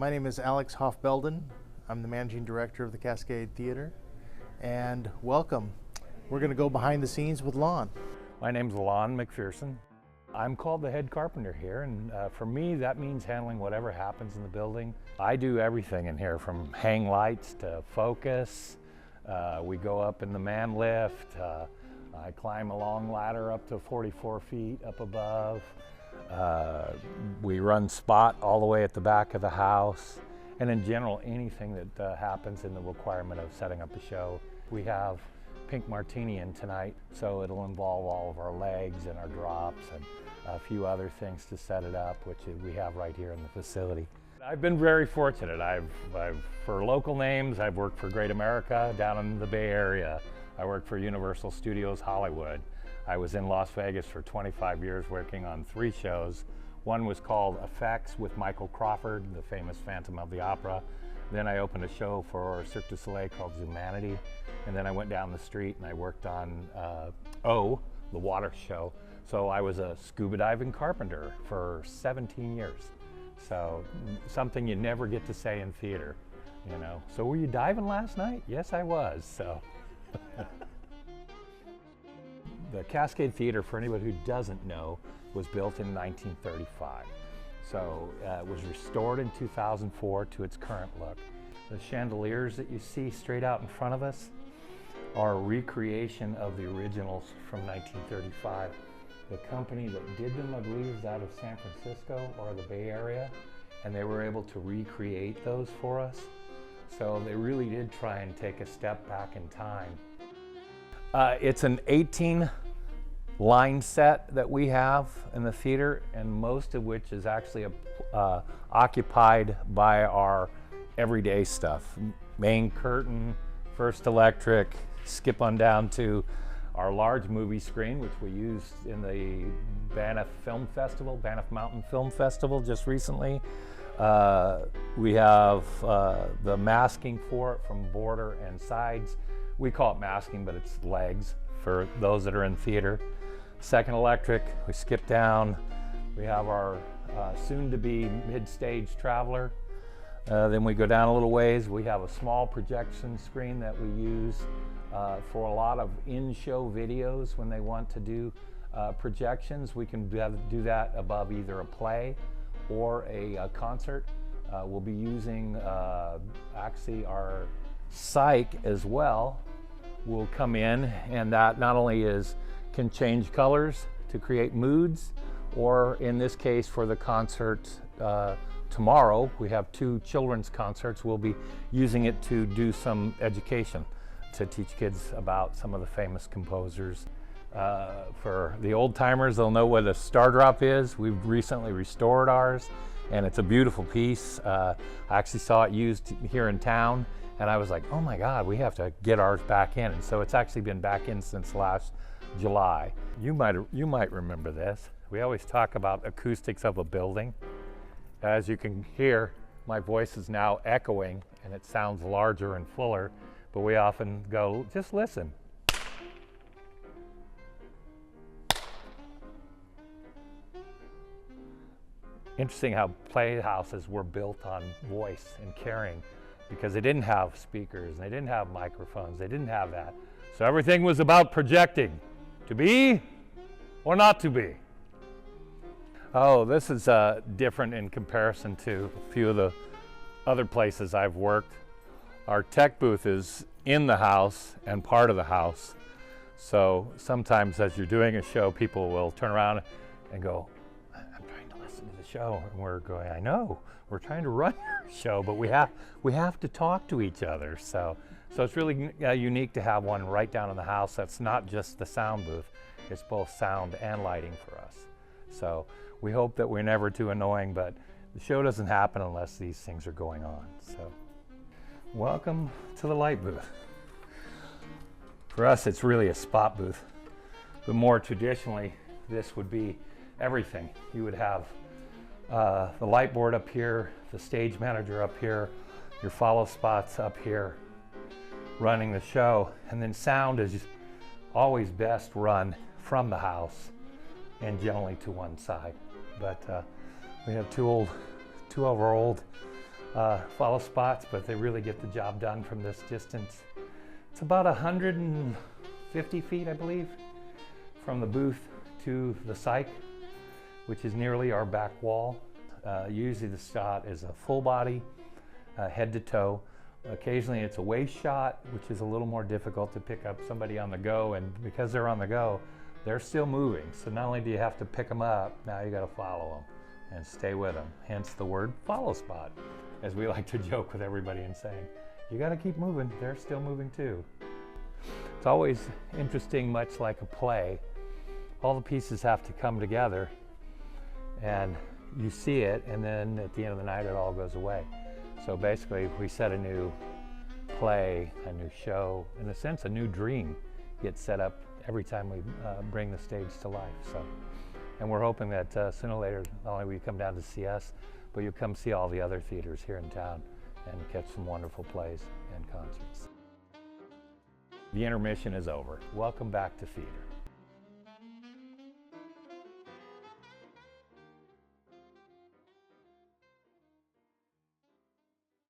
My name is Alex Hauf-Beldon. I'm the managing director of the Cascade Theater, and welcome. We're going to go behind the scenes with Lon. My name's Lon McPherson. I'm called the head carpenter here, and for me that means handling whatever happens in the building. I do everything in here, from hang lights to focus. We go up in the man lift. I climb a long ladder up to 44 feet up above. We run spot all the way at the back of the house, and in general anything that happens in the requirement of setting up a show. We have Pink Martini in tonight, so it'll involve all of our legs and our drops and a few other things to set it up, which we have right here in the facility. I've been very fortunate. For local names, I've worked for Great America down in the Bay Area. I worked for Universal Studios Hollywood. I was in Las Vegas for 25 years working on 3 shows. One was called Effects with Michael Crawford, the famous Phantom of the Opera. Then I opened a show for Cirque du Soleil called Humanity. And then I went down the street and I worked on the water show. So I was a scuba diving carpenter for 17 years. So something you never get to say in theater, you know. So were you diving last night? Yes, I was, so. The Cascade Theater, for anybody who doesn't know, was built in 1935. So it was restored in 2004 to its current look. The chandeliers that you see straight out in front of us are a recreation of the originals from 1935. The company that did them, I believe, is out of San Francisco or the Bay Area, and they were able to recreate those for us. So they really did try and take a step back in time. It's an 18 line set that we have in the theater, and most of which is actually occupied by our everyday stuff. Main curtain, first electric, skip on down to our large movie screen, which we used in the Banff Mountain Film Festival just recently. We have the masking for it from border and sides. We call it masking, but it's legs for those that are in theater. Second electric, we skip down. We have our soon-to-be mid-stage traveler. Then we go down a little ways. We have a small projection screen that we use for a lot of in-show videos when they want to do projections. We can do that above either a play or a concert. We'll be using actually our psych as well will come in, and that not only can change colors to create moods, or in this case for the concert tomorrow, we have 2 children's concerts. We'll be using it to do some education, to teach kids about some of the famous composers. For the old timers, they'll know what a star drop is. We've recently restored ours, and it's a beautiful piece. I actually saw it used here in town, and I was like, oh my God, we have to get ours back in. And so it's actually been back in since last July. You might remember this. We always talk about acoustics of a building. As you can hear, my voice is now echoing, and it sounds larger and fuller, but we often go, just listen. Interesting how playhouses were built on voice and carrying, because they didn't have speakers, and they didn't have microphones, they didn't have that. So everything was about projecting, to be or not to be. Oh, this is different in comparison to a few of the other places I've worked. Our tech booth is in the house and part of the house. So sometimes as you're doing a show, people will turn around and go, I'm trying to listen to the show. And we're going, I know, we're trying to run your show, but we have to talk to each other. So it's really unique to have one right down in the house that's not just the sound booth. It's both sound and lighting for us. So we hope that we're never too annoying, but the show doesn't happen unless these things are going on. So welcome to the light booth. For us, it's really a spot booth, but more traditionally, this would be everything. You would have the light board up here, the stage manager up here, your follow spots up here, running the show, and then sound is always best run from the house and generally to one side. But we have two of our old follow spots, but they really get the job done from this distance. It's about 150 feet, I believe, from the booth to the cyc, which is nearly our back wall. Usually the shot is a full body, head to toe. Occasionally it's a waist shot, which is a little more difficult to pick up somebody on the go, and because they're on the go, they're still moving. So not only do you have to pick them up, now you got to follow them and stay with them. Hence the word follow spot, as we like to joke with everybody and saying, you got to keep moving, they're still moving too. It's always interesting, much like a play. All the pieces have to come together and you see it, and then at the end of the night it all goes away. So basically we set a new play, a new show, in a sense a new dream gets set up every time we bring the stage to life. So, and we're hoping that sooner or later, not only will you come down to see us, but you'll come see all the other theaters here in town and catch some wonderful plays and concerts. The intermission is over. Welcome back to theater.